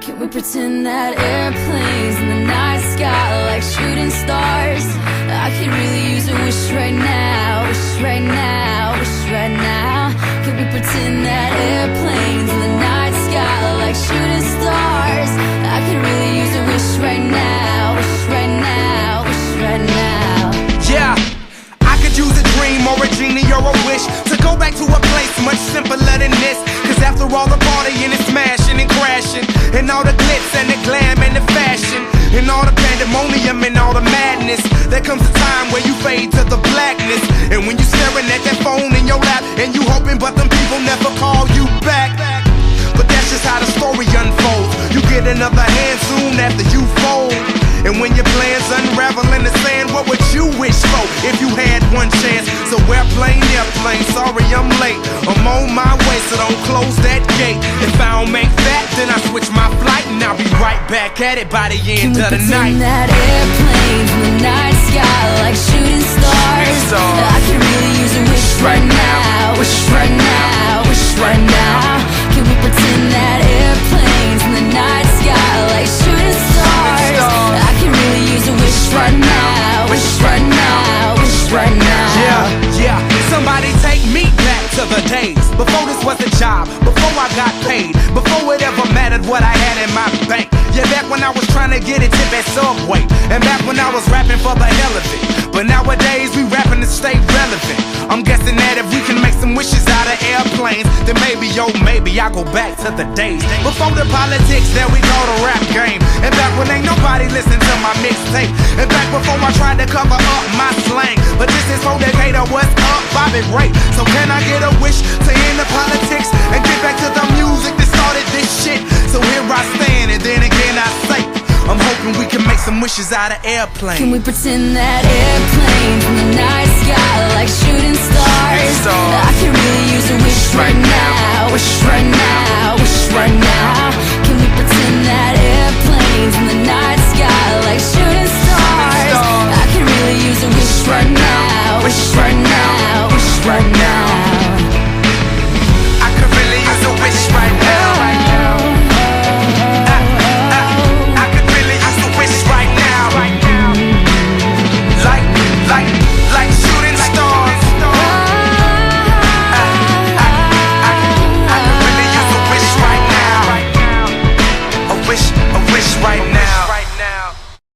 Can we pretend that airplanes in the night sky like shooting stars? I could really use a wish right now, wish right now, wish right now. Can we pretend that airplanes in the night sky like shooting stars? I could really use a wish right now, wish right now, wish right now. Yeah, I could use a dream or a genie or a wish to go back to a place much simpler than this. Cause after all the partying and smashing and crashing, and all the glitz and the glam and the fashion, and all the pandemonium and all the madness, there comes a time where you fade to the blackness. And when you staring at that phone in your lap, and you hoping but them people never call you back. But that's just how the story unfolds. You get another hand soon after you fold. And when your plans unravel in the sand, what would you wish for if you had one chance? So airplane, sorry I'm late. I'm on my way, so don't close that gate. If I don't make that, then I switch my flight, and I'll be right back at it by the end of the night. Can we pretend that airplanes in the night sky like shooting stars? I could really use a wish right now, wish right now, wish right now. Can we pretend that airplanes in the night sky like shooting stars? I can really use a wish right now, wish right now, wish right now. Yeah, somebody take me back to the days before this was a job, before I got paid, before it ever mattered what I had in my bank. Yeah, back when I was trying to get a tip at Subway, and back when I was rapping for the hell of it. But nowadays we rapping to stay relevant. I'm guessing that if we can make some wishes out of airplanes, then maybe, yo, maybe I go back to the days before the politics that we call the rap game. And back when ain't nobody listened to my mixtape. And back before I tried to cover up my slang. But this is for Decatur, what's up, Bobby Ray? So can I get a wish to end the politics and get back to the music that started this shit? So here I stand, and then again I say, I'm hoping we can make some wishes out of airplanes. Can we pretend that airplanes in the night sky like shooting stars? I can really use a wish right now, wish right now, wish right now. Can we pretend that airplanes in the night sky like shooting stars?